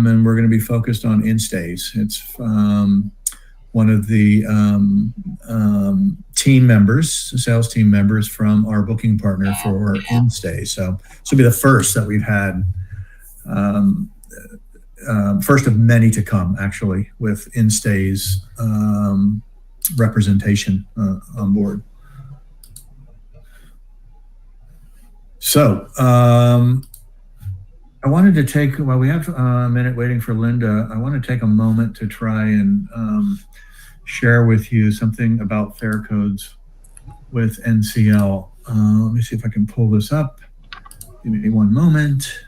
and we're going to be focused on in-stays. It's one of the team members, sales team members from our booking partner for in-stay. So this will be the first that we've had, first of many to come, actually, with in-stays representation on board. So I wanted to take, while we have a minute waiting for Linda, I want to take a moment to try and share with you something about fare codes with NCL. Let me see if I can pull this up. Give me one moment.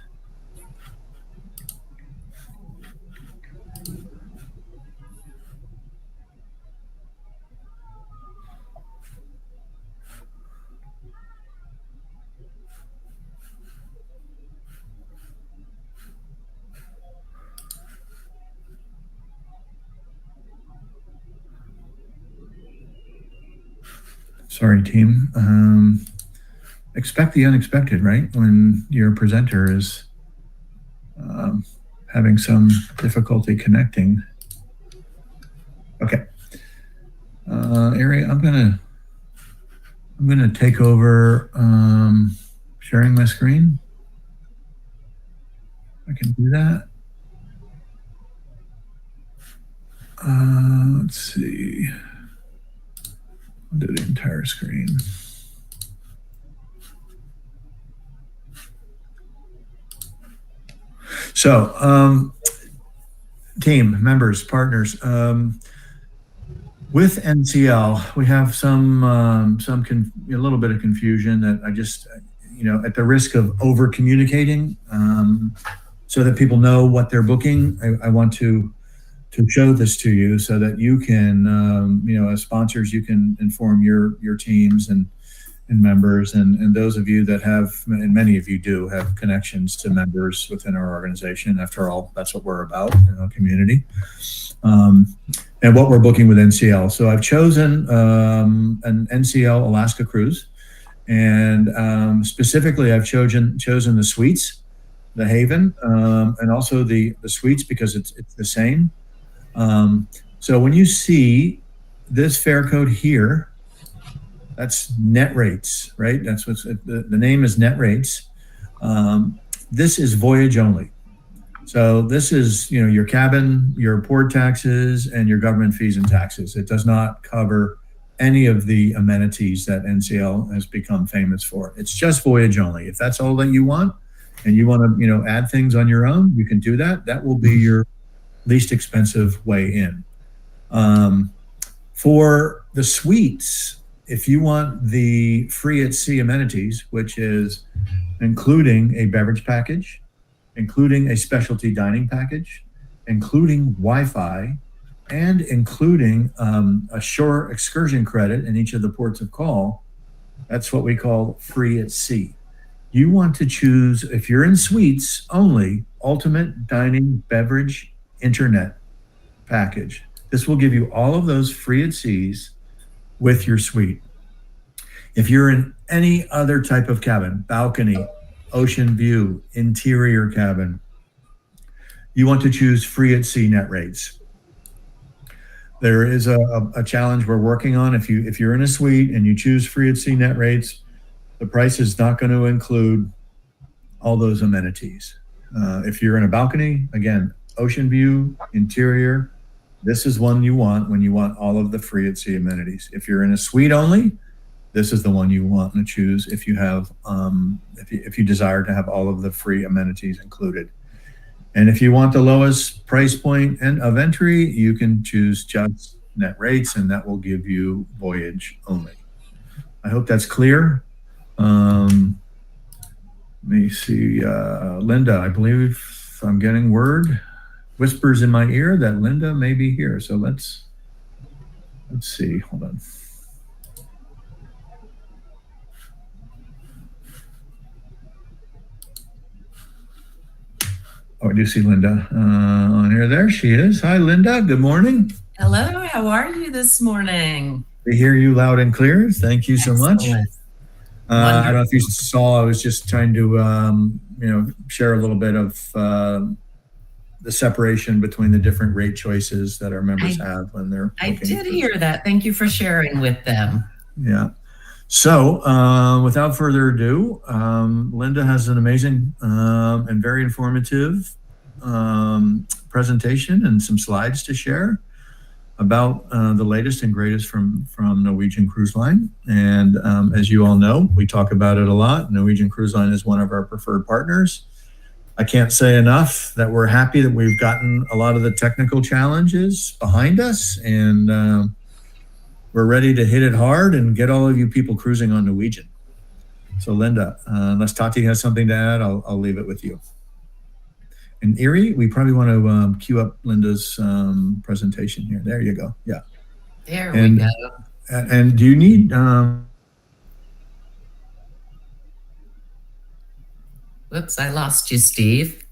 Sorry, team. Expect the unexpected, right? When your presenter is having some difficulty connecting. Okay. Ari, I'm gonna take over sharing my screen. I can do that. Let's see. I'll do the entire screen. So, team members, partners, with NCL, we have a little bit of confusion that I just, at the risk of over communicating, so that people know what they're booking, I want to show this to you so that you can, as sponsors, you can inform your teams and members and those of you that have, and many of you do have connections to members within our organization. After all, that's what we're about, community. And what we're booking with NCL. So I've chosen an NCL Alaska cruise, and specifically I've chosen the suites, the Haven, and also the suites because it's the same. So when you see this fare code here, that's net rates, right? That's what's the name is net rates. This is voyage only. So this is, your cabin, your port taxes, and your government fees and taxes. It does not cover any of the amenities that NCL has become famous for. It's just voyage only. If that's all that you want, and you want to, add things on your own, you can do that. That will be your least expensive way in. For the suites, if you want the free at sea amenities, which is including a beverage package, including a specialty dining package, including Wi-Fi, and including a shore excursion credit in each of the ports of call, that's what we call free at sea. You want to choose, if you're in suites only, ultimate dining, beverage, internet package. This will give you all of those free at seas with your suite. If you're in any other type of cabin, balcony, ocean view, interior cabin, you want to choose free at sea net rates. There is a challenge we're working on. If you're in a suite and you choose free at sea net rates, the price is not going to include all those amenities. If you're in a balcony, again, ocean view, interior, this is one you want when you want all of the free at sea amenities. If you're in a suite only, this is the one you want to choose if you have, if you desire to have all of the free amenities included. And if you want the lowest price point of entry, you can choose just net rates, and that will give you voyage only. I hope that's clear. Let me see, Linda, I believe I'm getting whispers in my ear that Linda may be here. So let's see, hold on. Oh, I do see Linda on here. There she is. Hi, Linda. Good morning. Hello. How are you this morning? We hear you loud and clear. Thank you so much. I don't know if you saw, I was just trying to, share a little bit of the separation between the different rate choices that our members have when they're I booking. did hear that. Thank you for sharing with them. Yeah. So without further ado, Linda has an amazing and very informative presentation and some slides to share about the latest and greatest from Norwegian Cruise Line. And as you all know, we talk about it a lot. Norwegian Cruise Line is one of our preferred partners. I can't say enough that we're happy that we've gotten a lot of the technical challenges behind us, and we're ready to hit it hard and get all of you people cruising on Norwegian. So Linda, unless Tati has something to add, I'll leave it with you. And Erie, we probably want to queue up Linda's presentation here. There you go. Yeah. There we go. And do you need... Whoops, I lost you, Steve.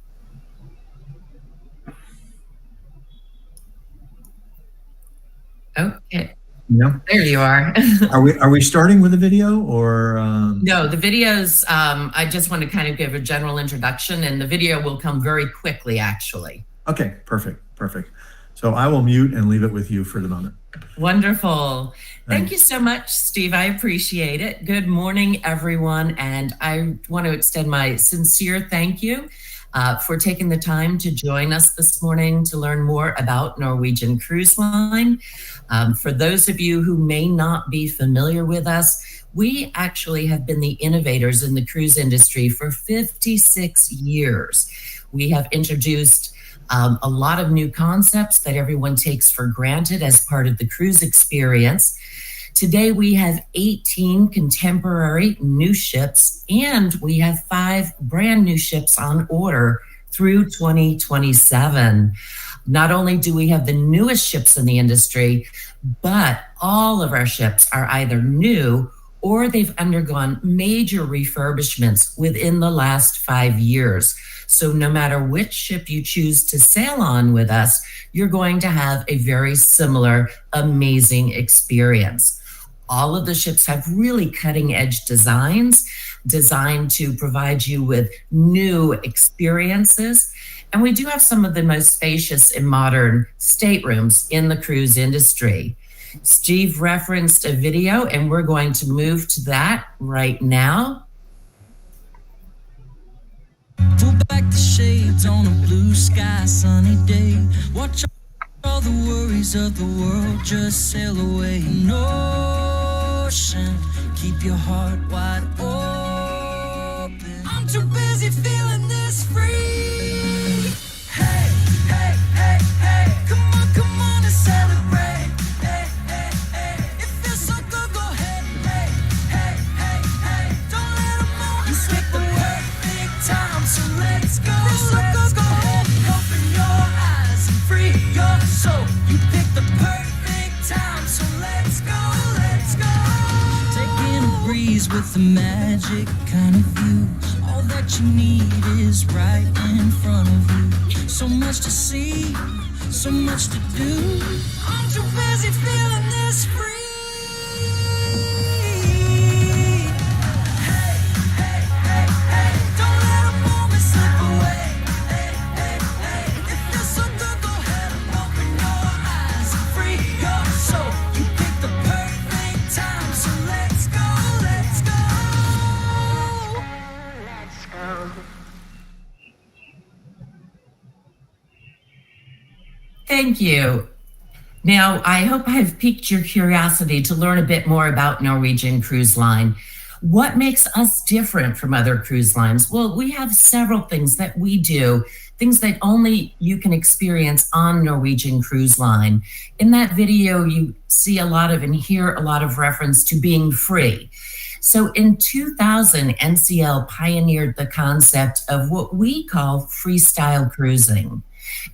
Okay. Yeah. There you are. Are we starting with a video or? No, the videos, I just want to kind of give a general introduction, and the video will come very quickly, actually. Okay, perfect. So I will mute and leave it with you for the moment. Wonderful. Thank you so much, Steve. I appreciate it. Good morning, everyone. And I want to extend my sincere thank you for taking the time to join us this morning to learn more about Norwegian Cruise Line. For those of you who may not be familiar with us, we actually have been the innovators in the cruise industry for 56 years. We have introduced a lot of new concepts that everyone takes for granted as part of the cruise experience. Today, we have 18 contemporary new ships, and we have 5 brand new ships on order through 2027. Not only do we have the newest ships in the industry, but all of our ships are either new or they've undergone major refurbishments within the last 5 years. So no matter which ship you choose to sail on with us, you're going to have a very similar, amazing experience. All of the ships have really cutting edge designs designed to provide you with new experiences. And we do have some of the most spacious and modern staterooms in the cruise industry. Steve referenced a video, and we're going to move to that right now. Pull back the shades on a blue sky, sunny day. Watch all the worries of the world just sail away. No ocean, keep your heart wide open. I'm too busy feeling this free. Hey, hey, hey, hey, come on and celebrate. Hey, hey, hey, it feels so good, go ahead. Hey, hey, hey, hey, don't let them know you pick the perfect time, so let's go. Let's go ahead, open your eyes and free your soul. You pick the perfect time, so let's go, let's go. Taking a breeze with the magic kind of view. All that you need is right in front of you. So much to see, so much to do. I'm too busy feeling this free. Hey, hey, hey, hey, don't let a moment slip away. Hey, hey, hey, it feels so good, go ahead and open your eyes and free your soul. You pick the perfect time, so let's go, let's go. Let's go. Thank you. Now, I hope I've piqued your curiosity to learn a bit more about Norwegian Cruise Line. What makes us different from other cruise lines? Well, we have several things that we do, things that only you can experience on Norwegian Cruise Line. In that video, you see a lot of and hear a lot of reference to being free. So in 2000, NCL pioneered the concept of what we call freestyle cruising.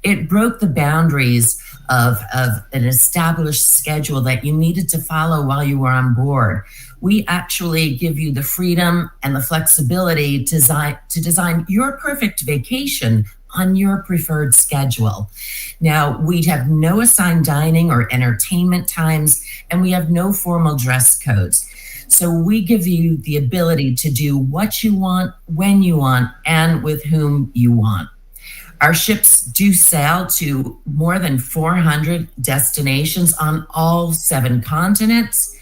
It broke the boundaries of an established schedule that you needed to follow while you were on board. We actually give you the freedom and the flexibility to design your perfect vacation on your preferred schedule. Now, we have no assigned dining or entertainment times, and we have no formal dress codes. So we give you the ability to do what you want, when you want, and with whom you want. Our ships do sail to more than 400 destinations on all 7 continents.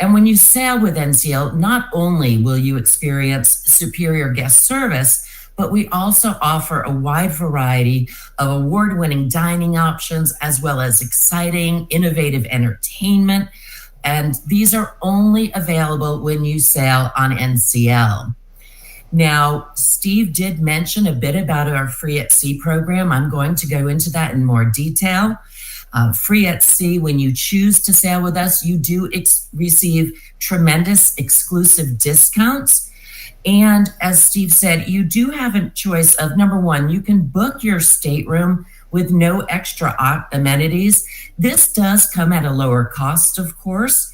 And when you sail with NCL, not only will you experience superior guest service, but we also offer a wide variety of award-winning dining options, as well as exciting, innovative entertainment. And these are only available when you sail on NCL. Now, Steve did mention a bit about our Free at Sea program. I'm going to go into that in more detail. Free at Sea, when you choose to sail with us, you do receive tremendous exclusive discounts. And as Steve said, you do have a choice of, number one, you can book your stateroom with no extra amenities. This does come at a lower cost, of course.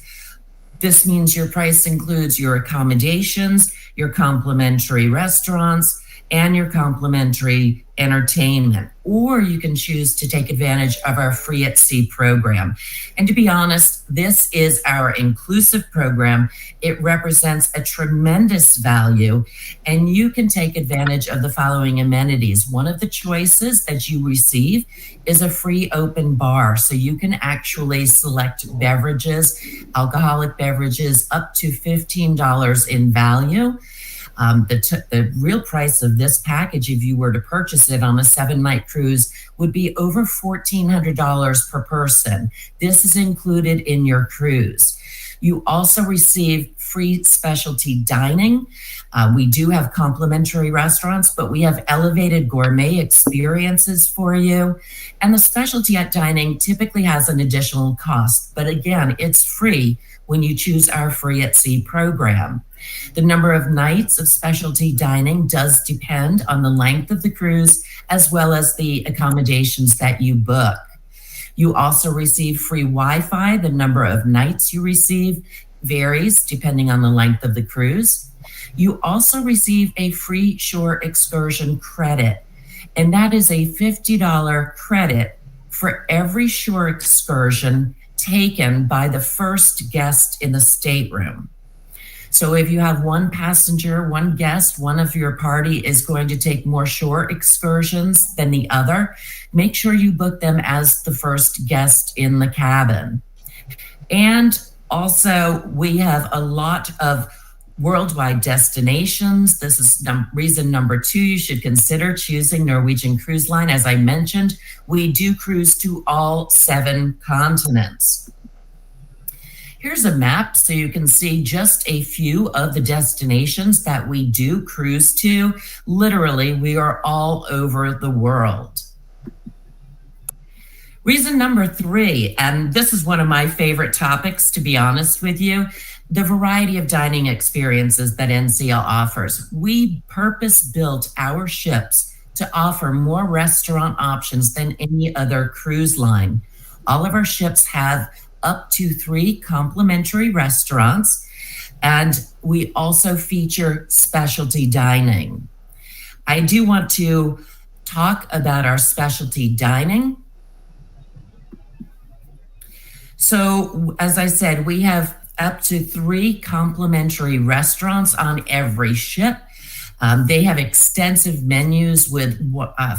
This means your price includes your accommodations, your complimentary restaurants, and your complimentary entertainment. Or you can choose to take advantage of our Free at Sea program. And to be honest, this is our inclusive program. It represents a tremendous value, and you can take advantage of the following amenities. One of the choices that you receive is a free open bar. So you can actually select beverages, alcoholic beverages, up to $15 in value. The real price of this package, if you were to purchase it on a 7-night cruise, would be over $1,400 per person. This is included in your cruise. You also receive free specialty dining. We do have complimentary restaurants, but we have elevated gourmet experiences for you. And the specialty dining typically has an additional cost, but again, it's free when you choose our Free at Sea program. The number of nights of specialty dining does depend on the length of the cruise, as well as the accommodations that you book. You also receive free Wi-Fi. The number of nights you receive varies depending on the length of the cruise. You also receive a free shore excursion credit, and that is a $50 credit for every shore excursion taken by the first guest in the stateroom. So if you have one passenger, one guest, one of your party is going to take more shore excursions than the other, make sure you book them as the first guest in the cabin. And also, we have a lot of worldwide destinations. This is reason number 2, you should consider choosing Norwegian Cruise Line. As I mentioned, we do cruise to all 7 continents. Here's a map so you can see just a few of the destinations that we do cruise to. Literally, we are all over the world. Reason number 3, and this is one of my favorite topics, to be honest with you, the variety of dining experiences that NCL offers. We purpose-built our ships to offer more restaurant options than any other cruise line. All of our ships have up to 3 complimentary restaurants, and we also feature specialty dining. I do want to talk about our specialty dining. So, as I said, we have up to 3 complimentary restaurants on every ship. They have extensive menus with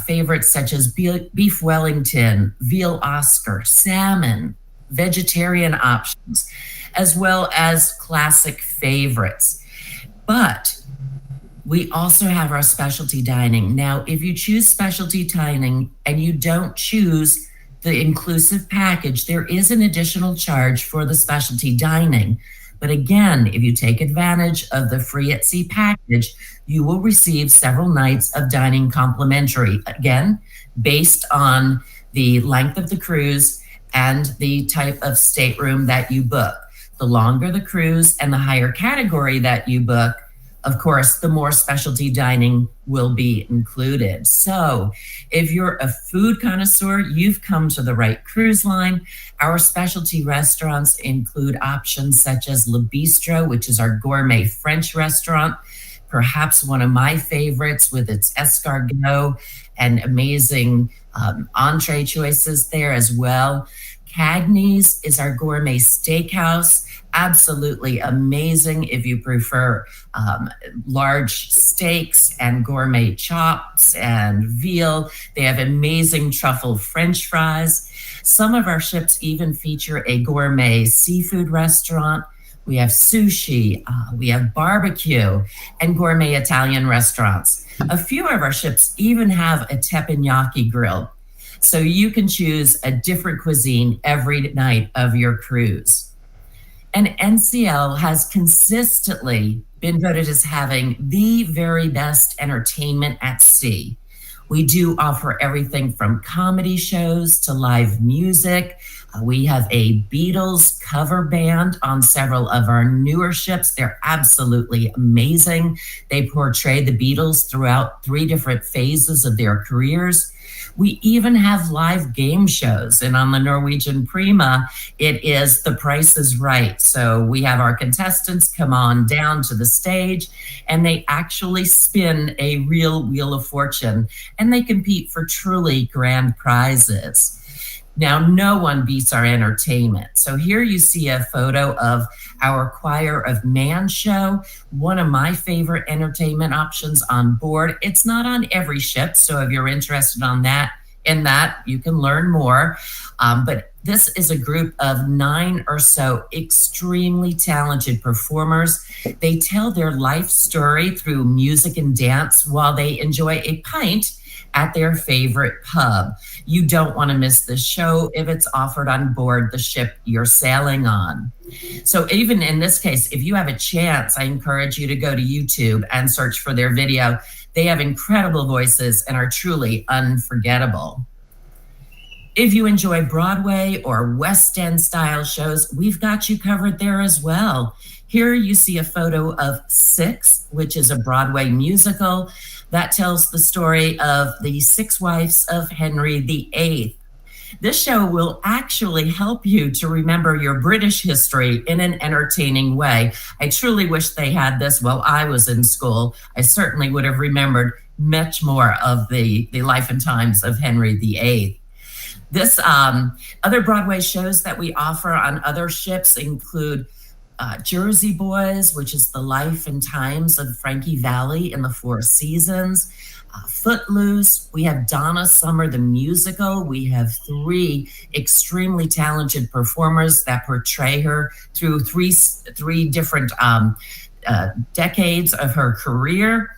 favorites such as beef Wellington, veal Oscar, salmon, vegetarian options, as well as classic favorites. But we also have our specialty dining. Now, if you choose specialty dining and you don't choose the inclusive package, there is an additional charge for the specialty dining. But again, if you take advantage of the Free at Sea package, you will receive several nights of dining complimentary, again, based on the length of the cruise and the type of stateroom that you book. The longer the cruise and the higher category that you book, of course, the more specialty dining will be included. So if you're a food connoisseur, you've come to the right cruise line. Our specialty restaurants include options such as Le Bistro, which is our gourmet French restaurant, perhaps one of my favorites with its escargot and amazing entree choices there as well. Cagney's is our gourmet steakhouse, absolutely amazing if you prefer large steaks and gourmet chops and veal. They have amazing truffle French fries. Some of our ships even feature a gourmet seafood restaurant. We have sushi, we have barbecue, and gourmet Italian restaurants. A few of our ships even have a teppanyaki grill. So you can choose a different cuisine every night of your cruise. And NCL has consistently been voted as having the very best entertainment at sea. We do offer everything from comedy shows to live music. We have a Beatles cover band on several of our newer ships. They're absolutely amazing. They portray the Beatles throughout 3 different phases of their careers. We even have live game shows. And on the Norwegian Prima, it is The Price is Right. So we have our contestants come on down to the stage and they actually spin a real Wheel of Fortune and they compete for truly grand prizes. Now, no one beats our entertainment. So here you see a photo of our Choir of Man show, one of my favorite entertainment options on board. It's not on every ship, so if you're interested in that, you can learn more. But this is a group of 9 or so extremely talented performers. They tell their life story through music and dance while they enjoy a pint at their favorite pub. You don't want to miss this show if it's offered on board the ship you're sailing on. So even in this case, if you have a chance, I encourage you to go to YouTube and search for their video. They have incredible voices and are truly unforgettable. If you enjoy Broadway or West End style shows, we've got you covered there as well. Here you see a photo of Six, which is a Broadway musical that tells the story of the 6 wives of Henry VIII. This show will actually help you to remember your British history in an entertaining way. I truly wish they had this while I was in school. I certainly would have remembered much more of the life and times of Henry VIII. This other Broadway shows that we offer on other ships include Jersey Boys, which is the life and times of Frankie Valli in the 4 Seasons. Footloose, we have Donna Summer the musical. We have 3 extremely talented performers that portray her through three different decades of her career.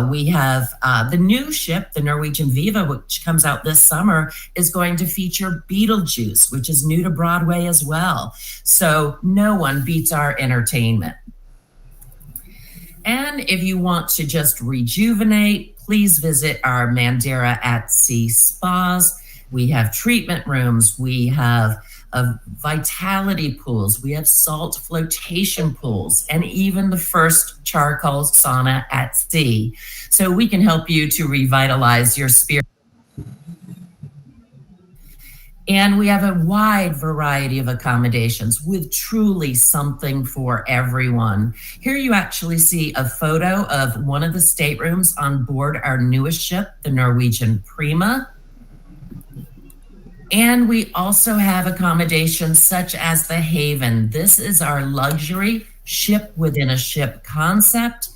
We have the new ship, the Norwegian Viva, which comes out this summer, is going to feature Beetlejuice, which is new to Broadway as well. So no one beats our entertainment. And if you want to just rejuvenate, please visit our Mandara at Sea spas. We have treatment rooms. We have vitality pools. We have salt flotation pools, and even the first charcoal sauna at sea. So we can help you to revitalize your spirit. And we have a wide variety of accommodations with truly something for everyone. Here you actually see a photo of one of the staterooms on board our newest ship, the Norwegian Prima. And we also have accommodations such as the Haven. This is our luxury ship within a ship concept.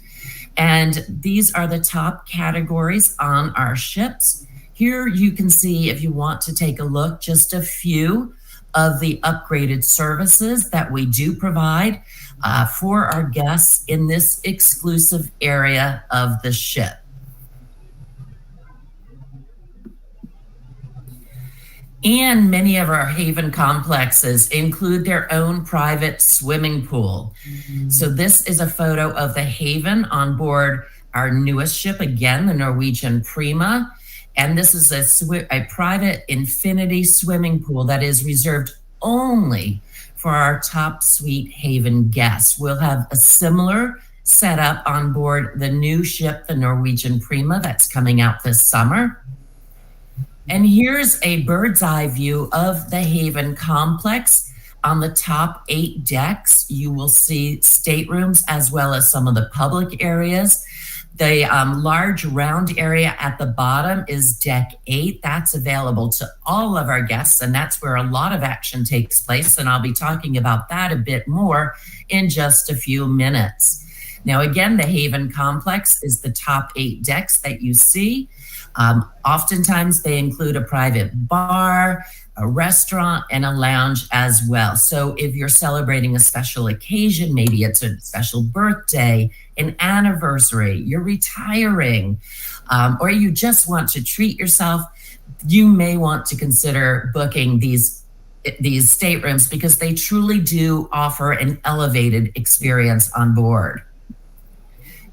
And these are the top categories on our ships. Here you can see, if you want to take a look, just a few of the upgraded services that we do provide for our guests in this exclusive area of the ship. And many of our Haven complexes include their own private swimming pool. So this is a photo of the Haven on board our newest ship, again, the Norwegian Prima. And this is a private infinity swimming pool that is reserved only for our top suite Haven guests. We'll have a similar setup on board the new ship, the Norwegian Prima, that's coming out this summer. And here's a bird's eye view of the Haven complex. On the top 8 decks, you will see staterooms as well as some of the public areas. The large round area at the bottom is deck 8. That's available to all of our guests, and that's where a lot of action takes place. And I'll be talking about that a bit more in just a few minutes. Now, again, the Haven Complex is the top 8 decks that you see. Oftentimes, they include a private bar, a restaurant, and a lounge as well. So if you're celebrating a special occasion, maybe it's a special birthday, an anniversary, you're retiring, or you just want to treat yourself, you may want to consider booking these staterooms because they truly do offer an elevated experience on board.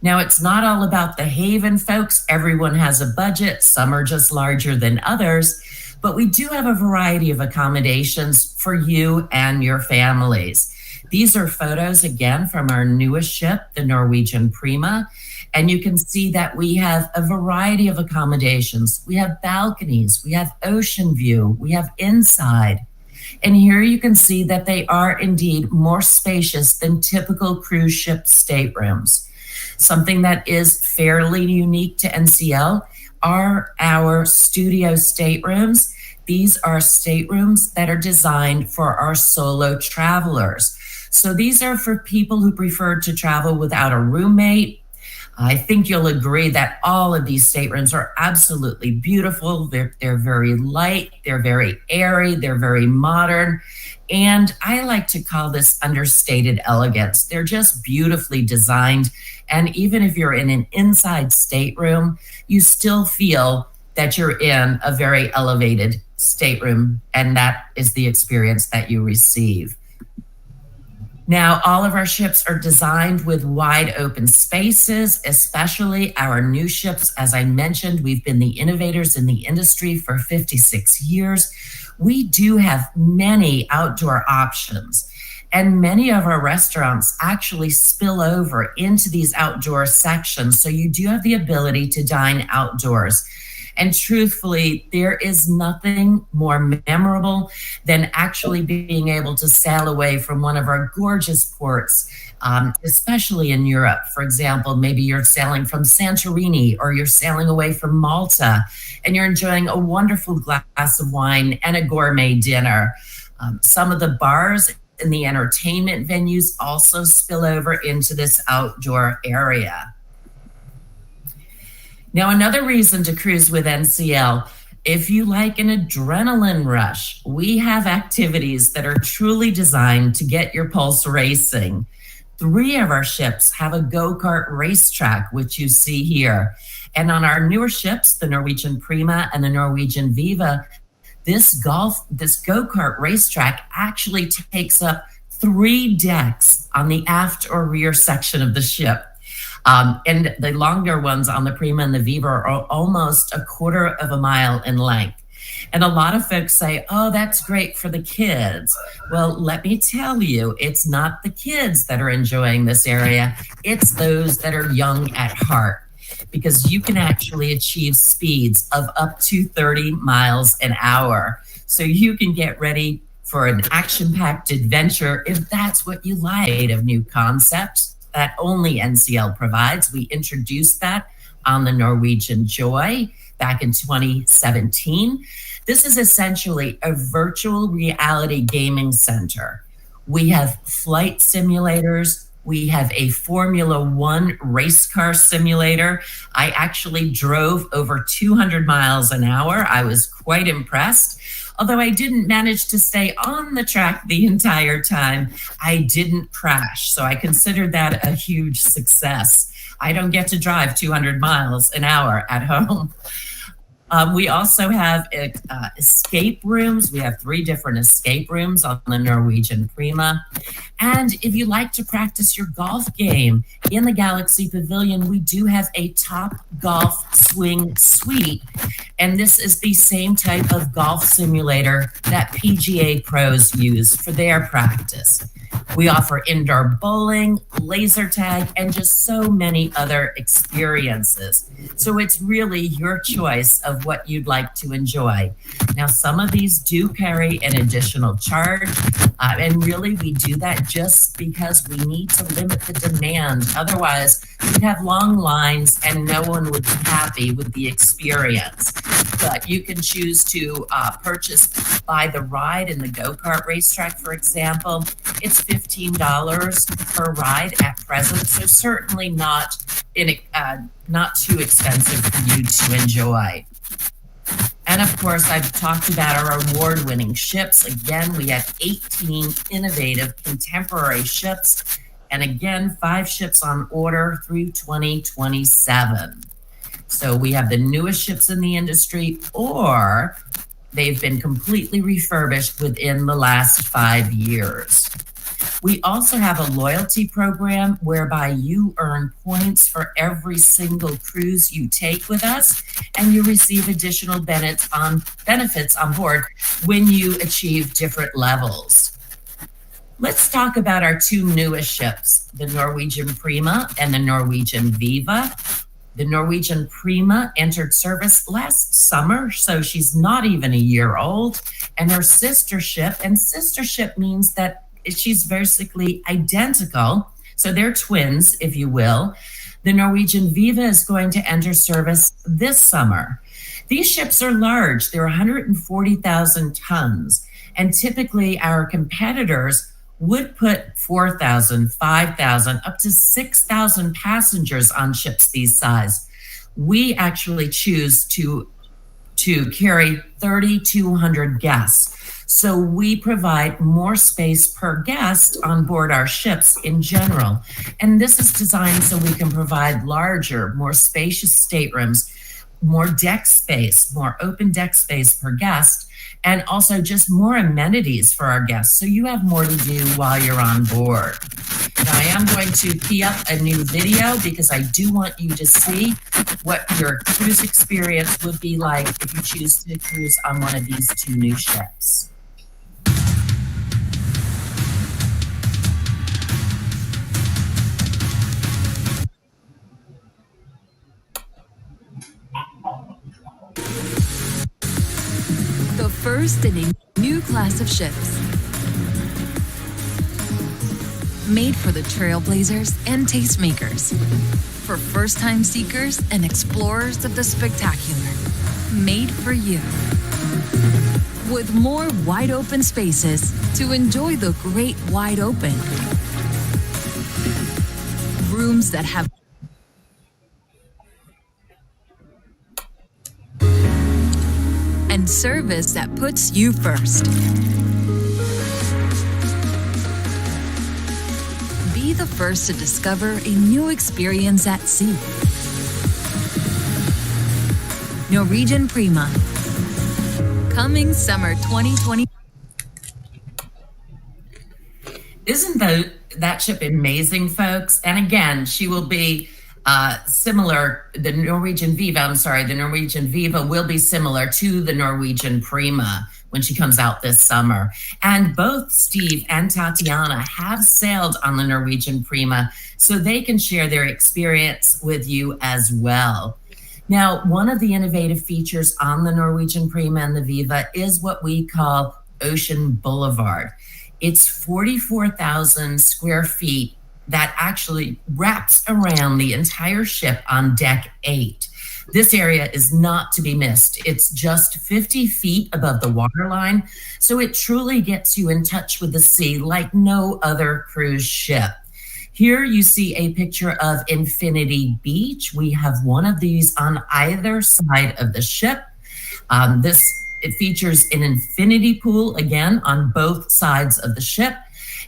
Now, it's not all about the Haven, folks. Everyone has a budget. Some are just larger than others, but we do have a variety of accommodations for you and your families. These are photos, again, from our newest ship, the Norwegian Prima, and you can see that we have a variety of accommodations. We have balconies, we have ocean view, we have inside. And here you can see that they are indeed more spacious than typical cruise ship staterooms. Something that is fairly unique to NCL are our studio staterooms. These are staterooms that are designed for our solo travelers. So these are for people who prefer to travel without a roommate. I think you'll agree that all of these staterooms are absolutely beautiful. They're very light, they're very airy, they're very modern. And I like to call this understated elegance. They're just beautifully designed. And even if you're in an inside stateroom, you still feel that you're in a very elevated stateroom, and that is the experience that you receive. Now, all of our ships are designed with wide open spaces, especially our new ships. As I mentioned, we've been the innovators in the industry for 56 years. We do have many outdoor options. And many of our restaurants actually spill over into these outdoor sections. So you do have the ability to dine outdoors. And truthfully, there is nothing more memorable than actually being able to sail away from one of our gorgeous ports, especially in Europe. For example, maybe you're sailing from Santorini or you're sailing away from Malta and you're enjoying a wonderful glass of wine and a gourmet dinner. Some of the bars in the entertainment venues also spill over into this outdoor area. Now, another reason to cruise with NCL, if you like an adrenaline rush, we have activities that are truly designed to get your pulse racing. 3 of our ships have a go-kart racetrack, which you see here. And on our newer ships, the Norwegian Prima and the Norwegian Viva, this go-kart racetrack actually takes up 3 decks on the aft or rear section of the ship. And the longer ones on the Prima and the Viva are almost 1/4 of a mile in length. And a lot of folks say, oh, that's great for the kids. Well, let me tell you, it's not the kids that are enjoying this area. It's those that are young at heart, because you can actually achieve speeds of up to 30 miles an hour. So you can get ready for an action-packed adventure if that's what you like. Of new concepts that only NCL provides. We introduced that on the Norwegian Joy back in 2017. This is essentially a virtual reality gaming center. We have flight simulators. We have a Formula One race car simulator. I actually drove over 200 miles an hour. I was quite impressed. Although I didn't manage to stay on the track the entire time, I didn't crash. So I consider that a huge success. I don't get to drive 200 miles an hour at home. We also have escape rooms. We have 3 different escape rooms on the Norwegian Prima. And if you like to practice your golf game in the Galaxy Pavilion, we do have a Top Golf Swing Suite. And this is the same type of golf simulator that PGA pros use for their practice. We offer indoor bowling, laser tag, and just so many other experiences. So it's really your choice of what you'd like to enjoy. Now, some of these do carry an additional charge, and really we do that just because we need to limit the demand. Otherwise, You'd have long lines and no one would be happy with the experience. But you can choose to purchase by the ride in the go-kart racetrack, for example. It's $15 per ride at present, so certainly not too expensive for you to enjoy. And of course, I've talked about our award-winning ships. Again, we have 18 innovative contemporary ships. And again, 5 ships on order through 2027. So we have the newest ships in the industry, or they've been completely refurbished within the last 5 years. We also have a loyalty program whereby you earn points for every single cruise you take with us, and you receive additional benefits on board when you achieve different levels. Let's talk about our 2 newest ships, the Norwegian Prima and the Norwegian Viva. The Norwegian Prima entered service last summer, so she's not even a year old, and her sister ship means that she's basically identical. So they're twins, if you will. The Norwegian Viva is going to enter service this summer. These ships are large. They're 140,000 tons. And typically our competitors would put 4,000, 5,000, up to 6,000 passengers on ships these size. We actually choose to carry 3,200 guests. So we provide more space per guest on board our ships in general. And this is designed so we can provide larger, more spacious staterooms, more deck space, more open deck space per guest, and also just more amenities for our guests. So you have more to do while you're on board. Now I am going to key up a new video because I do want you to see what your cruise experience would be like if you choose to cruise on one of these 2 new ships. The first in a new class of ships. Made for the trailblazers and tastemakers. For first-time seekers and explorers of the spectacular. Made for you. With more wide-open spaces to enjoy the great wide open. Rooms that have and service that puts you first. Be the first to discover a new experience at sea. Norwegian Prima. Coming summer 2020. Isn't that ship amazing, folks? And again, she will be similar, the Norwegian Viva will be similar to the Norwegian Prima when she comes out this summer. And both Steve and Tatiana have sailed on the Norwegian Prima, so they can share their experience with you as well. Now, one of the innovative features on the Norwegian Prima and the Viva is what we call Ocean Boulevard. It's 44,000 square feet that actually wraps around the entire ship on deck 8. This area is not to be missed. It's just 50 feet above the waterline, so it truly gets you in touch with the sea like no other cruise ship. Here you see a picture of Infinity Beach. We have one of these on either side of the ship. It features an infinity pool, again, on both sides of the ship.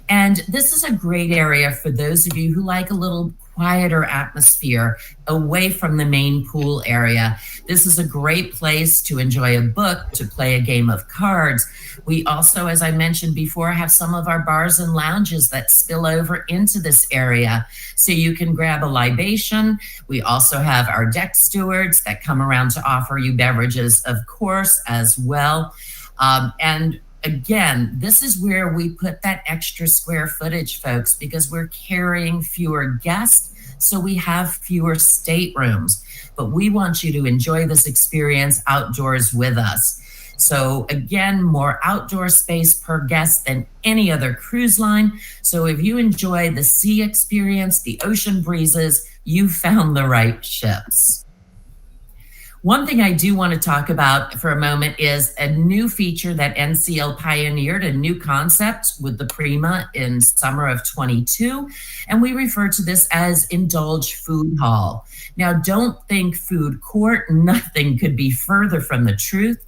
And this is a great area for those of you who like a little quieter atmosphere away from the main pool area. This is a great place to enjoy a book, to play a game of cards. We also, as I mentioned before, have some of our bars and lounges that spill over into this area. So you can grab a libation. We also have our deck stewards that come around to offer you beverages, of course, as well. And again, this is where we put that extra square footage, folks, because we're carrying fewer guests, so we have fewer staterooms. But we want you to enjoy this experience outdoors with us. So again, more outdoor space per guest than any other cruise line. So if you enjoy the sea experience, the ocean breezes, you found the right ships. One thing I do want to talk about for a moment is a new feature that NCL pioneered, a new concept with the Prima in summer of 22. And we refer to this as Indulge Food Hall. Now, don't think food court. Nothing could be further from the truth.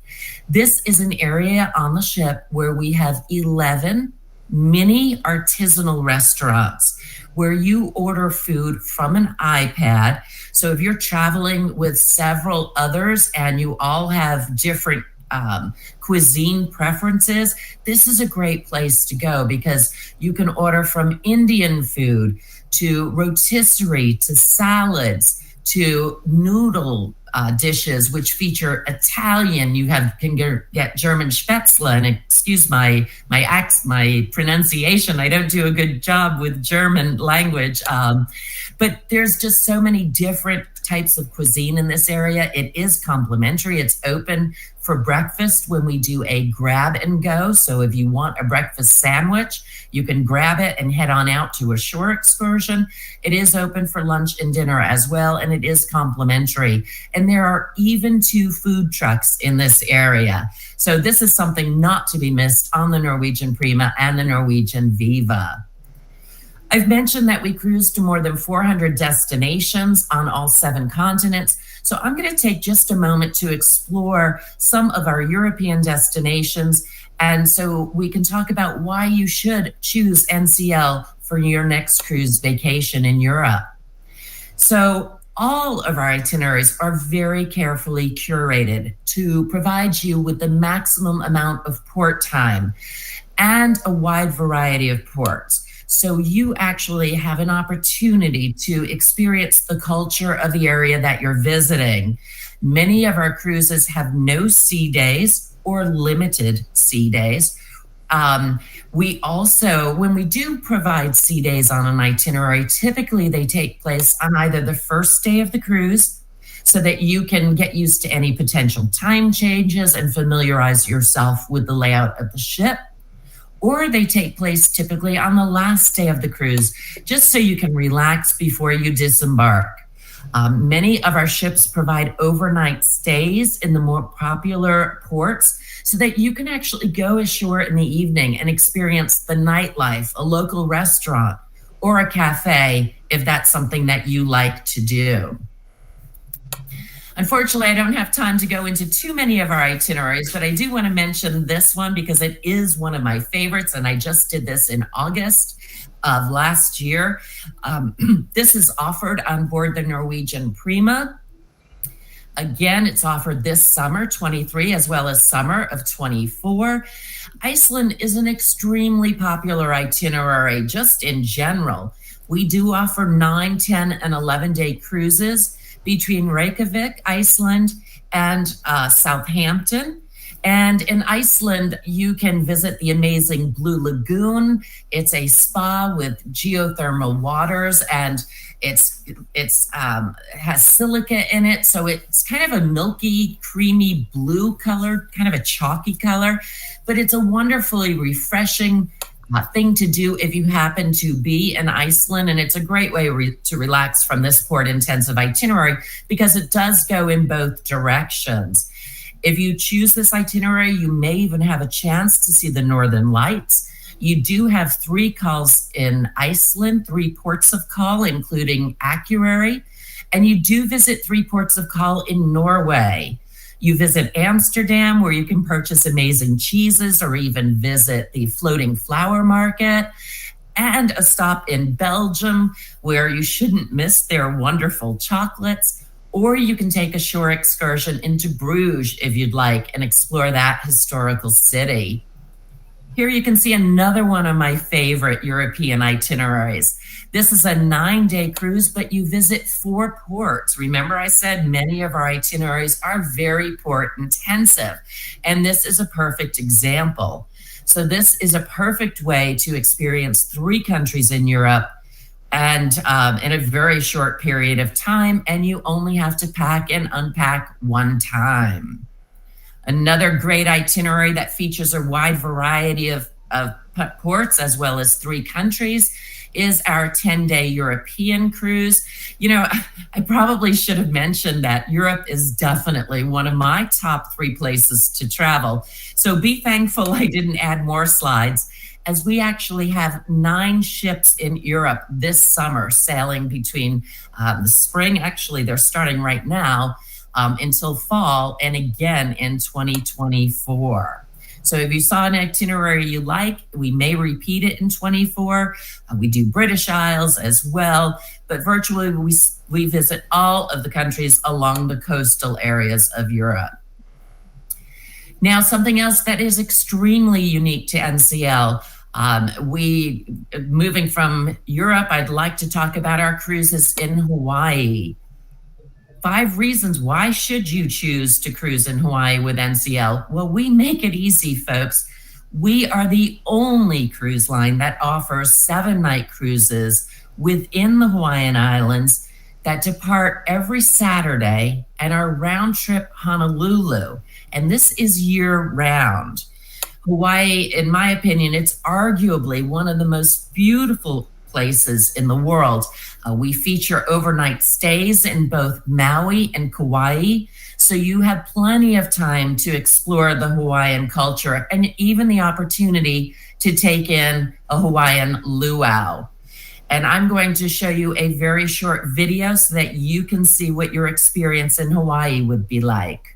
This is an area on the ship where we have 11 mini artisanal restaurants where you order food from an iPad. So if you're traveling with several others and you all have different cuisine preferences, this is a great place to go because you can order from Indian food to rotisserie to salads to noodle dishes, which feature Italian. You can get German spätzle, and excuse my pronunciation. I don't do a good job with German language, but there's just so many different types of cuisine in this area. It is complimentary. It's open for breakfast when we do a grab and go. So if you want a breakfast sandwich, you can grab it and head on out to a shore excursion. It is open for lunch and dinner as well, and it is complimentary. And there are even 2 food trucks in this area. So this is something not to be missed on the Norwegian Prima and the Norwegian Viva. I've mentioned that we cruise to more than 400 destinations on all 7 continents. So I'm going to take just a moment to explore some of our European destinations. And so we can talk about why you should choose NCL for your next cruise vacation in Europe. So all of our itineraries are very carefully curated to provide you with the maximum amount of port time and a wide variety of ports. So you actually have an opportunity to experience the culture of the area that you're visiting. Many of our cruises have no sea days or limited sea days. We also, when we do provide sea days on an itinerary, typically they take place on either the first day of the cruise so that you can get used to any potential time changes and familiarize yourself with the layout of the ship, or they take place typically on the last day of the cruise, just so you can relax before you disembark. Many of our ships provide overnight stays in the more popular ports so that you can actually go ashore in the evening and experience the nightlife, a local restaurant, or a cafe, if that's something that you like to do. Unfortunately, I don't have time to go into too many of our itineraries, but I do want to mention this one because it is one of my favorites, and I just did this in August of last year. This is offered on board the Norwegian Prima. Again, it's offered this summer, 23, as well as summer of 24. Iceland is an extremely popular itinerary, just in general. We do offer 9, 10, and 11-day cruises between Reykjavik, Iceland, and Southampton. And in Iceland, you can visit the amazing Blue Lagoon. It's a spa with geothermal waters, and it has silica in it. So it's kind of a milky, creamy blue color, kind of a chalky color, but it's a wonderfully refreshing thing to do if you happen to be in Iceland. And it's a great way to relax from this port-intensive itinerary because it does go in both directions. If you choose this itinerary, you may even have a chance to see the Northern Lights. You do have 3 calls in Iceland, 3 ports of call, including Akureyri, and you do visit 3 ports of call in Norway. You visit Amsterdam, where you can purchase amazing cheeses or even visit the floating flower market, and a stop in Belgium, where you shouldn't miss their wonderful chocolates. Or you can take a shore excursion into Bruges if you'd like and explore that historical city. Here you can see another one of my favorite European itineraries. This is a 9-day cruise, but you visit 4 ports. Remember, I said many of our itineraries are very port intensive, and this is a perfect example. So this is a perfect way to experience 3 countries in Europe and in a very short period of time, and you only have to pack and unpack 1 time. Another great itinerary that features a wide variety of ports as well as 3 countries is our 10-day European cruise. You know, I probably should have mentioned that Europe is definitely one of my top 3 places to travel. So be thankful I didn't add more slides, as we actually have 9 ships in Europe this summer sailing between the spring, actually they're starting right now, until fall, and again in 2024. So if you saw an itinerary you like, we may repeat it in 24. We do British Isles as well, but virtually we visit all of the countries along the coastal areas of Europe. Now, something else that is extremely unique to NCL, moving from Europe, I'd like to talk about our cruises in Hawaii. 5 reasons why should you choose to cruise in Hawaii with NCL? Well, we make it easy, folks. We are the only cruise line that offers 7-night cruises within the Hawaiian Islands that depart every Saturday and are round trip Honolulu. And this is year round. Hawaii, in my opinion, it's arguably one of the most beautiful places in the world. We feature overnight stays in both Maui and Kauai, so you have plenty of time to explore the Hawaiian culture and even the opportunity to take in a Hawaiian luau. And I'm going to show you a very short video so that you can see what your experience in Hawaii would be like.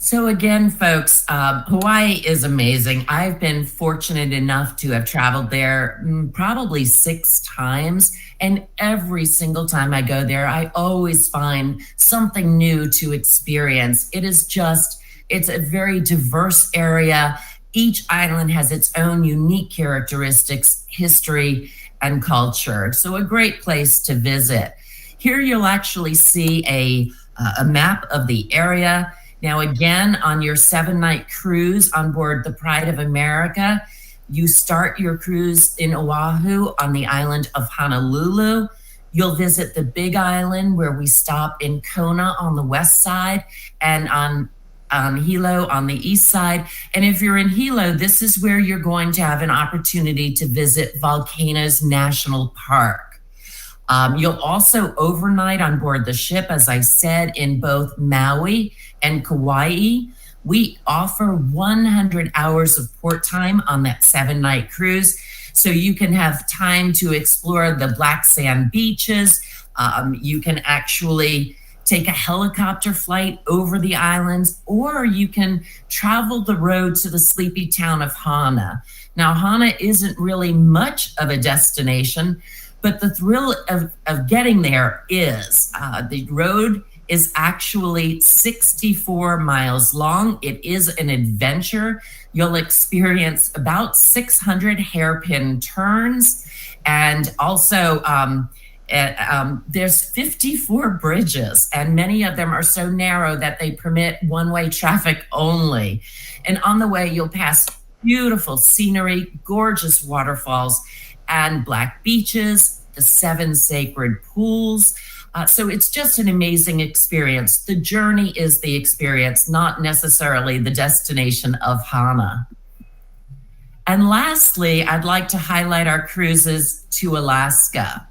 So again, folks, Hawaii is amazing. I've been fortunate enough to have traveled there probably 6 times. And every single time I go there, I always find something new to experience. It's a very diverse area. Each island has its own unique characteristics, history, and culture. So a great place to visit. Here you'll actually see a map of the area. Now, again, on your 7-night cruise on board the Pride of America, you start your cruise in Oahu on the island of Honolulu. You'll visit the Big Island, where we stop in Kona on the west side and on Hilo on the east side. And if you're in Hilo, this is where you're going to have an opportunity to visit Volcanoes National Park. You'll also overnight on board the ship, as I said, in both Maui and Kauai. We offer 100 hours of port time on that 7-night cruise, so you can have time to explore the black sand beaches. You can actually take a helicopter flight over the islands, or you can travel the road to the sleepy town of Hana. Now, Hana isn't really much of a destination, but the thrill of getting there is. The road is actually 64 miles long. It is an adventure. You'll experience about 600 hairpin turns. And also there's 54 bridges, and many of them are so narrow that they permit one-way traffic only. And on the way, you'll pass beautiful scenery, gorgeous waterfalls, and black beaches, the 7 sacred pools. So it's just an amazing experience. The journey is the experience, not necessarily the destination of Hana. And lastly, I'd like to highlight our cruises to Alaska.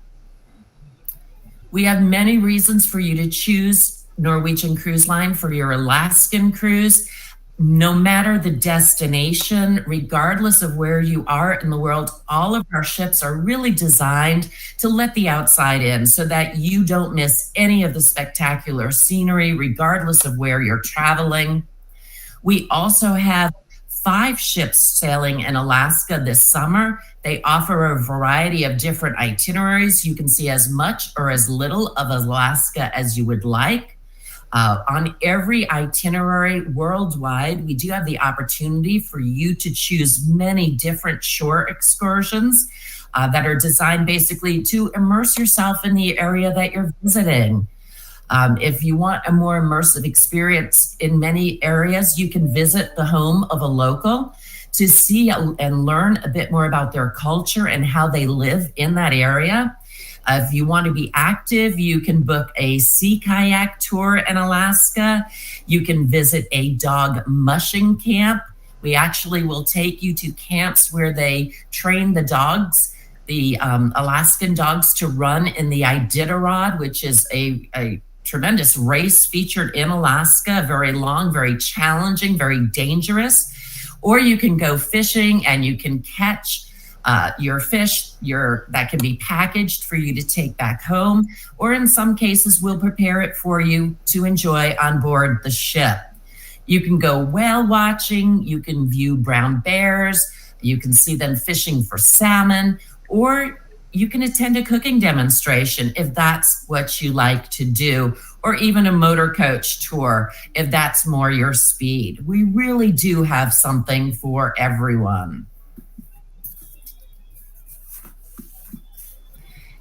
We have many reasons for you to choose Norwegian Cruise Line for your Alaskan cruise. no matter the destination, regardless of where you are in the world, all of our ships are really designed to let the outside in so that you don't miss any of the spectacular scenery, regardless of where you're traveling. We also have 5 ships sailing in Alaska this summer. They offer a variety of different itineraries. You can see as much or as little of Alaska as you would like. On every itinerary worldwide, we do have the opportunity for you to choose many different shore excursions that are designed basically to immerse yourself in the area that you're visiting. If you want a more immersive experience in many areas, you can visit the home of a local to see and learn a bit more about their culture and how they live in that area. If you want to be active, you can book a sea kayak tour in Alaska. You can visit a dog mushing camp. We actually will take you to camps where they train the dogs, the Alaskan dogs, to run in the Iditarod, which is a tremendous race featured in Alaska, very long, very challenging, very dangerous. Or you can go fishing and you can catch your fish that can be packaged for you to take back home, or in some cases, we'll prepare it for you to enjoy on board the ship. You can go whale watching, you can view brown bears, you can see them fishing for salmon, or you can attend a cooking demonstration if that's what you like to do, or even a motor coach tour if that's more your speed. We really do have something for everyone.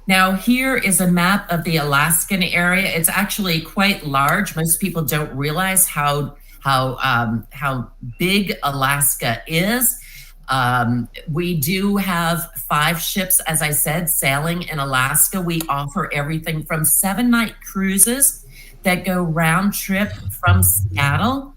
Now, here is a map of the Alaskan area. It's actually quite large. Most people don't realize how big Alaska is. We do have 5 ships, as I said, sailing in Alaska. We offer everything from 7-night cruises that go round trip from Seattle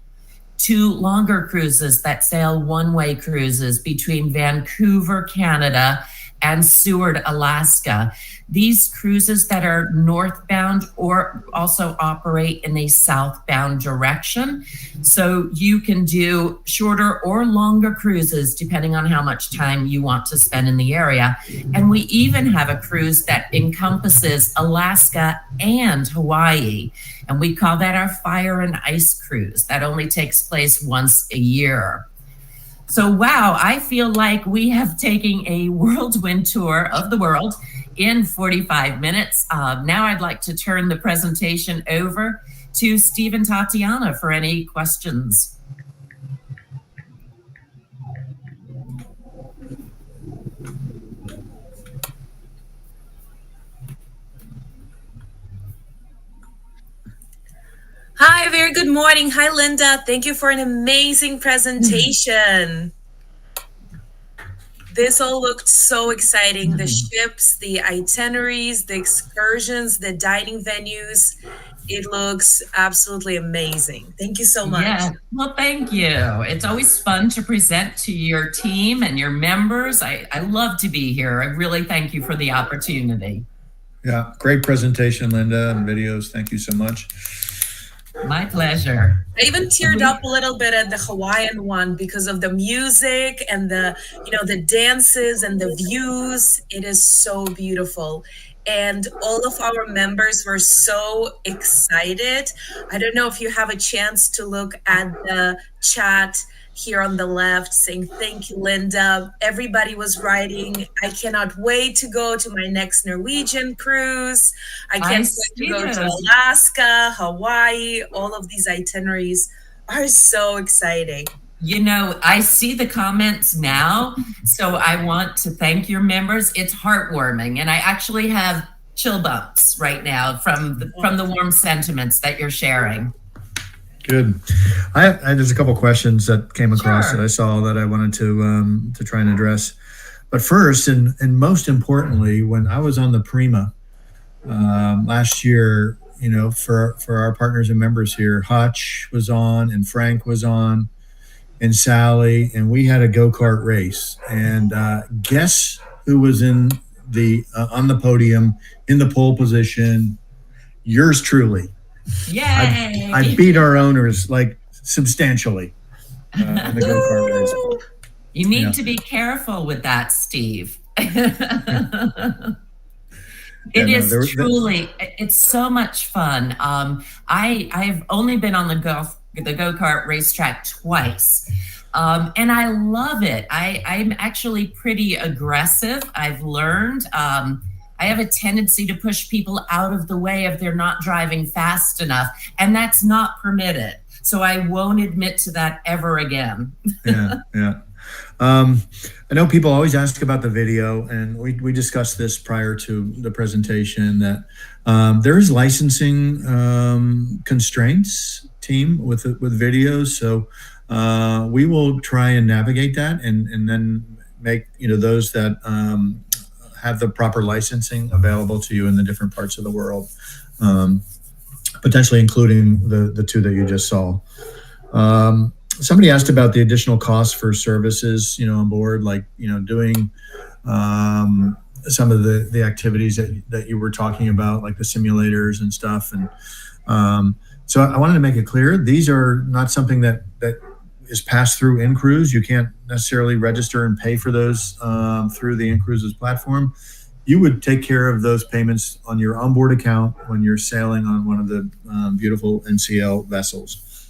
to longer cruises that sail one-way cruises between Vancouver, Canada, and Seward, Alaska. These cruises that are northbound or also operate in a southbound direction. So you can do shorter or longer cruises depending on how much time you want to spend in the area. And we even have a cruise that encompasses Alaska and Hawaii. And we call that our Fire and Ice Cruise. That only takes place once a year. So, wow, I feel like we have taken a whirlwind tour of the world in 45 minutes. Now I'd like to turn the presentation over to Steve and Tatiana for any questions. Hi, very good morning. Hi, Linda. Thank you for an amazing presentation. This all looked so exciting. The ships, the itineraries, the excursions, the dining venues. It looks absolutely amazing. Thank you so much. Yeah, well, thank you. It's always fun to present to your team and your members. I love to be here. I really thank you for the opportunity. Yeah, great presentation, Linda, and videos. Thank you so much. My pleasure. I even teared up a little bit at the Hawaiian one because of the music and the dances and the views. It is so beautiful. And all of our members were so excited. I don't know if you have a chance to look at the chat here on the left saying, thank you, Linda. Everybody was writing, I cannot wait to go to my next Norwegian cruise. I can't wait to go to Alaska, Hawaii. All of these itineraries are so exciting. You know, I see the comments now, so I want to thank your members. It's heartwarming, and I actually have chill bumps right now from the warm sentiments that you're sharing. Good. There's a couple questions that came across that I saw that I wanted to try and address. But first, and most importantly, when I was on the Prima last year, you know, for our partners and members here, Hutch was on and Frank was on and Sally, and we had a go-kart race. And guess who was in on the podium in the pole position? Yours truly. Yay! I beat our owners like substantially. and the go-kart race. You need to be careful with that, Steve. It's so much fun. I've only been on the go-kart racetrack twice. And I love it. I'm actually pretty aggressive. I've learned. I have a tendency to push people out of the way if they're not driving fast enough, and that's not permitted. So I won't admit to that ever again. Yeah. I know people always ask about the video, and we discussed this prior to the presentation, that there is licensing constraints, team, with videos. So we will try and navigate that, and then make those that have the proper licensing available to you in the different parts of the world, potentially including the two that you just saw. Somebody asked about the additional costs for services, on board, like, doing some of the activities that you were talking about, like the simulators and stuff. And so I wanted to make it clear, these are not something that is passed through inCruise. You can't necessarily register and pay for those through the inCruises platform. You would take care of those payments on your onboard account when you're sailing on one of the beautiful NCL vessels.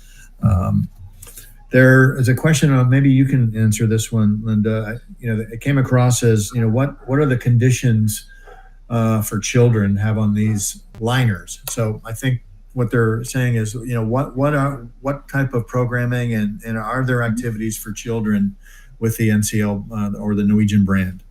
There is a question of, maybe you can answer this one, Linda. It came across as, what are the conditions for children have on these liners? So I think what they're saying is, what type of programming and are there activities for children with the NCL or the Norwegian brand?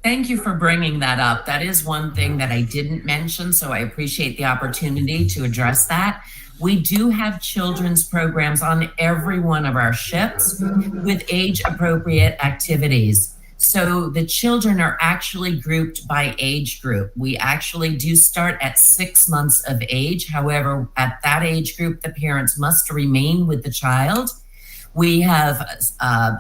Thank you for bringing that up. That is one thing that I didn't mention, so I appreciate the opportunity to address that. We do have children's programs on every one of our ships with age-appropriate activities. So the children are actually grouped by age group. We actually do start at 6 months of age. However, at that age group, the parents must remain with the child. We have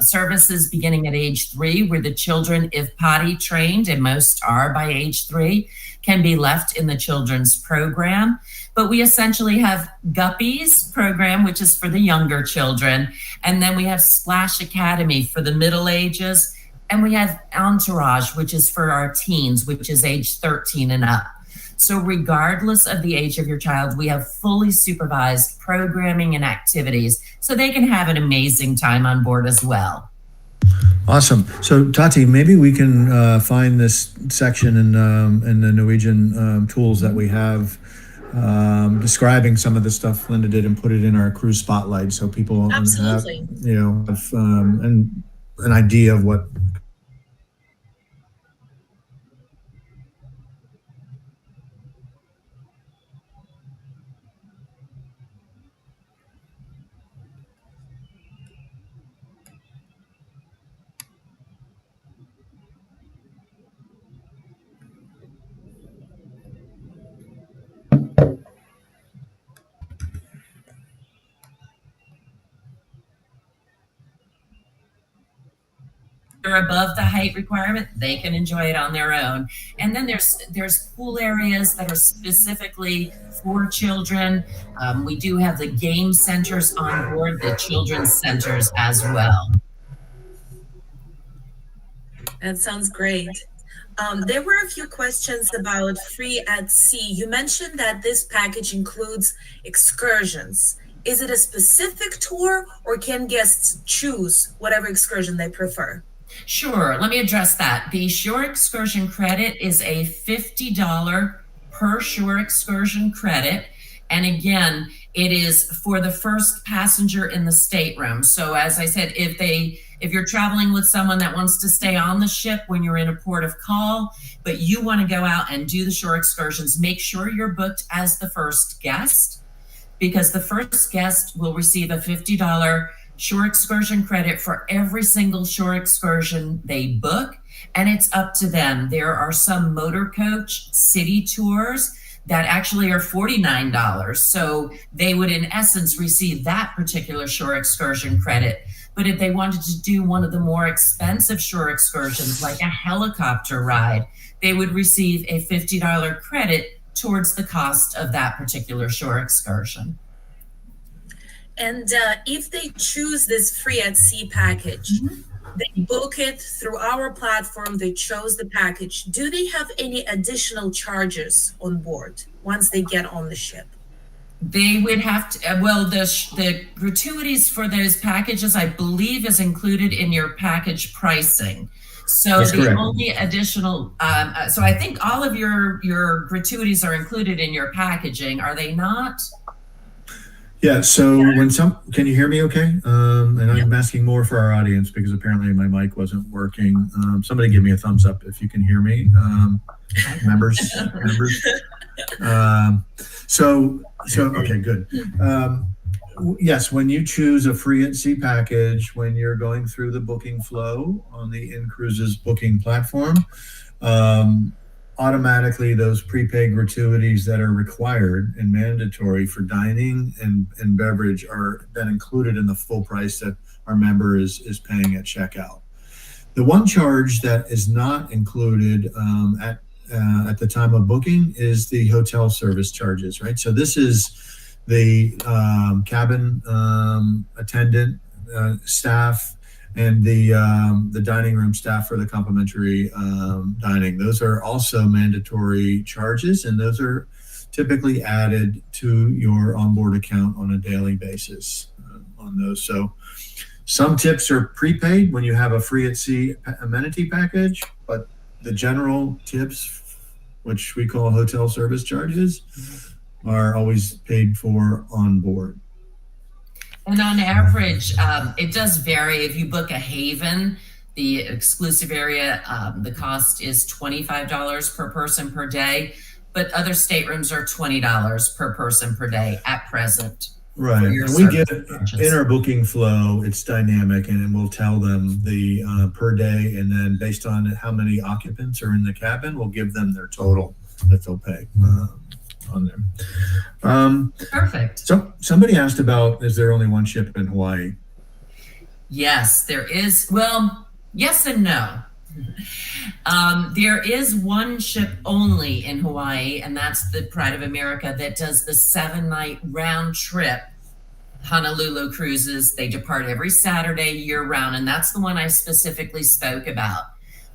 services beginning at age 3 where the children, if potty trained, and most are by age 3, can be left in the children's program. But we essentially have Guppies program, which is for the younger children. And then we have Splash Academy for the middle ages. And we have Entourage, which is for our teens, which is age 13 and up. So regardless of the age of your child, we have fully supervised programming and activities so they can have an amazing time on board as well. Awesome. So Tati, maybe we can find this section in the Norwegian tools that we have describing some of the stuff Linda did, and put it in our cruise spotlight so people Absolutely. have an idea of what. They're above the height requirement, they can enjoy it on their own. And then there's pool areas that are specifically for children. We do have the game centers on board, the children's centers as well. That sounds great. There were a few questions about free at sea. You mentioned that this package includes excursions. Is it a specific tour, or can guests choose whatever excursion they prefer? Sure, let me address that. The shore excursion credit is a $50 per shore excursion credit. And again, it is for the first passenger in the stateroom. So as I said, if you're traveling with someone that wants to stay on the ship when you're in a port of call, but you want to go out and do the shore excursions, make sure you're booked as the first guest, because the first guest will receive a $50 shore excursion credit for every single shore excursion they book, and it's up to them. There are some motor coach city tours that actually are $49. So they would in essence receive that particular shore excursion credit. But if they wanted to do one of the more expensive shore excursions, like a helicopter ride, they would receive a $50 credit towards the cost of that particular shore excursion. And if they choose this free at sea package, they book it through our platform, they chose the package. Do they have any additional charges on board once they get on the ship? They would have to, well, the gratuities for those packages, I believe, is included in your package pricing. So That's the correct. only additional, so I think all of your gratuities are included in your packaging, are they not? Yeah. So can you hear me okay? And I'm asking more for our audience because apparently my mic wasn't working. Somebody give me a thumbs up if you can hear me. Members. So okay, good. Yes, when you choose a free at sea package, when you're going through the booking flow on the inCruises booking platform, automatically those prepaid gratuities that are required and mandatory for dining and beverage are then included in the full price that our member is paying at checkout. The one charge that is not included at the time of booking is the hotel service charges, right? So this is the cabin attendant staff and the dining room staff for the complimentary dining. Those are also mandatory charges, and those are typically added to your onboard account on a daily basis on those. So some tips are prepaid when you have a free at sea amenity package, but the general tips, which we call hotel service charges, are always paid for on board. And on average, it does vary. If you book a Haven, the exclusive area, the cost is $25 per person per day, but other staterooms are $20 per person per day at present. Right, and we get in our booking flow, it's dynamic, and we'll tell them the per day, and then based on how many occupants are in the cabin, we'll give them their total that they'll pay on there. Perfect. So somebody asked about, is there only one ship in Hawaii? Yes, there is. Well, yes and no. There is one ship only in Hawaii, and that's the Pride of America that does the 7-night round trip Honolulu cruises. They depart every Saturday year round, and that's the one I specifically spoke about.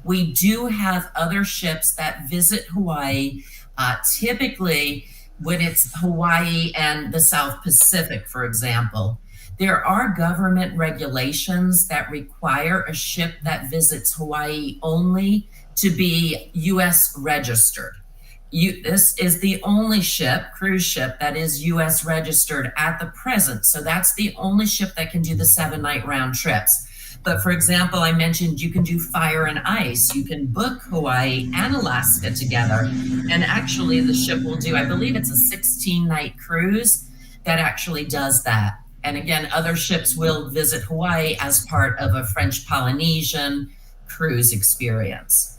We do have other ships that visit Hawaii, typically when it's Hawaii and the South Pacific, for example. There are government regulations that require a ship that visits Hawaii only to be U.S. registered. This is the only cruise ship that is U.S. registered at the present. So that's the only ship that can do the 7-night round trips. But for example, I mentioned you can do fire and ice. You can book Hawaii and Alaska together. And actually the ship will do, I believe it's a 16-night cruise that actually does that. And again, other ships will visit Hawaii as part of a French Polynesian cruise experience.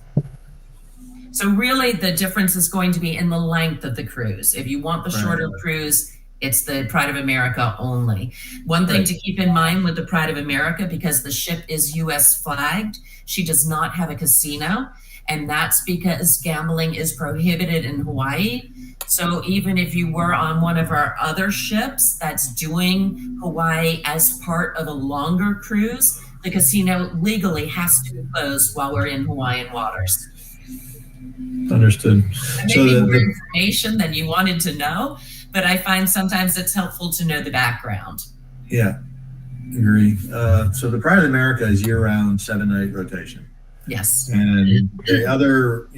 So really the difference is going to be in the length of the cruise. If you want the shorter cruise, it's the Pride of America only. One thing to keep in mind with the Pride of America, because the ship is U.S. flagged, she does not have a casino. And that's because gambling is prohibited in Hawaii. So even if you were on one of our other ships that's doing Hawaii as part of a longer cruise, the casino legally has to be closed while we're in Hawaiian waters. Understood. Maybe more information than you wanted to know, but I find sometimes it's helpful to know the background. Yeah, agree. So the Pride of America is year-round 7-night rotation. Yes. And the other,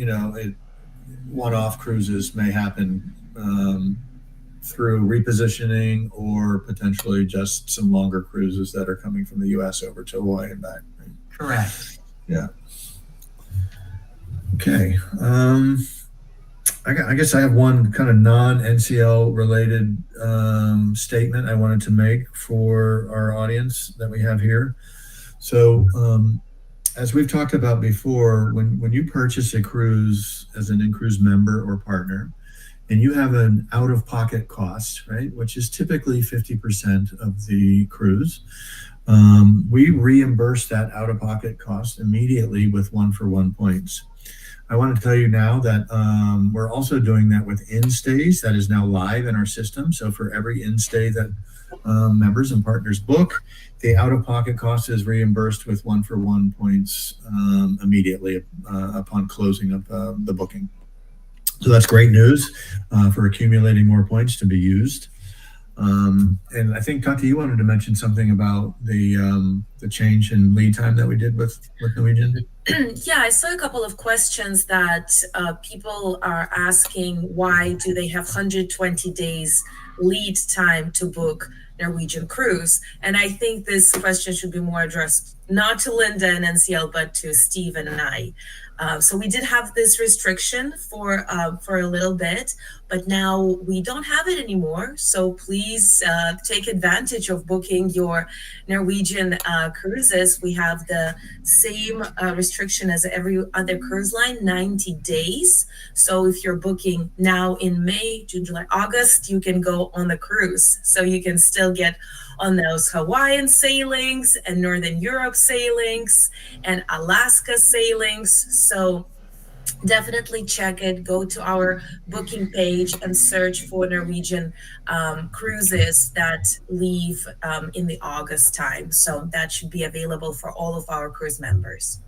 one-off cruises may happen through repositioning or potentially just some longer cruises that are coming from the U.S. over to Hawaii and back. Right? Correct. Yeah. Okay. I guess I have one kind of non-NCL related statement I wanted to make for our audience that we have here. So as we've talked about before, when you purchase a cruise as an inCruise member or partner, and you have an out-of-pocket cost, right, which is typically 50% of the cruise, we reimburse that out-of-pocket cost immediately with 1-for-1 points. I want to tell you now that we're also doing that with in-stays. That is now live in our system. So for every in-stay that members and partners book, the out-of-pocket cost is reimbursed with 1-for-1 points immediately upon closing of the booking. So that's great news for accumulating more points to be used. And I think, Katja, you wanted to mention something about the change in lead time that we did with Norwegian. Yeah, I saw a couple of questions that people are asking. Why do they have 120 days lead time to book Norwegian Cruise? And I think this question should be more addressed not to Linda and NCL, but to Steve and I. So we did have this restriction for a little bit, but now we don't have it anymore. So please take advantage of booking your Norwegian cruises. We have the same restriction as every other cruise line, 90 days. So if you're booking now in May, June, July, August, you can go on the cruise. So you can still get on those Hawaiian sailings and Northern Europe sailings and Alaska sailings. So definitely check it. Go to our booking page and search for Norwegian cruises that leave in the August time. So that should be available for all of our cruise members.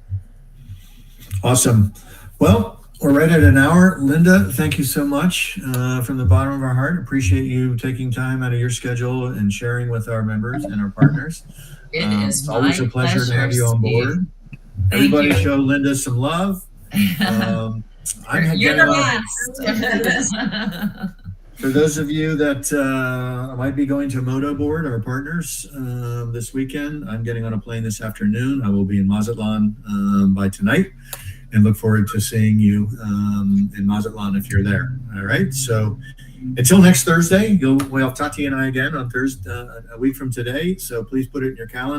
Awesome. Well, we're right at an hour. Linda, thank you so much from the bottom of our heart. Appreciate you taking time out of your schedule and sharing with our members and our partners. It is always a pleasure to have you on board. Everybody show Linda some love. I'm You're the best. For those of you that might be going to Moto Board, our partners, this weekend, I'm getting on a plane this afternoon. I will be in Mazatlan by tonight, and look forward to seeing you in Mazatlan if you're there. All right. So until next Thursday, we'll have Tati and I again on Thursday, a week from today. So please put it in your calendar.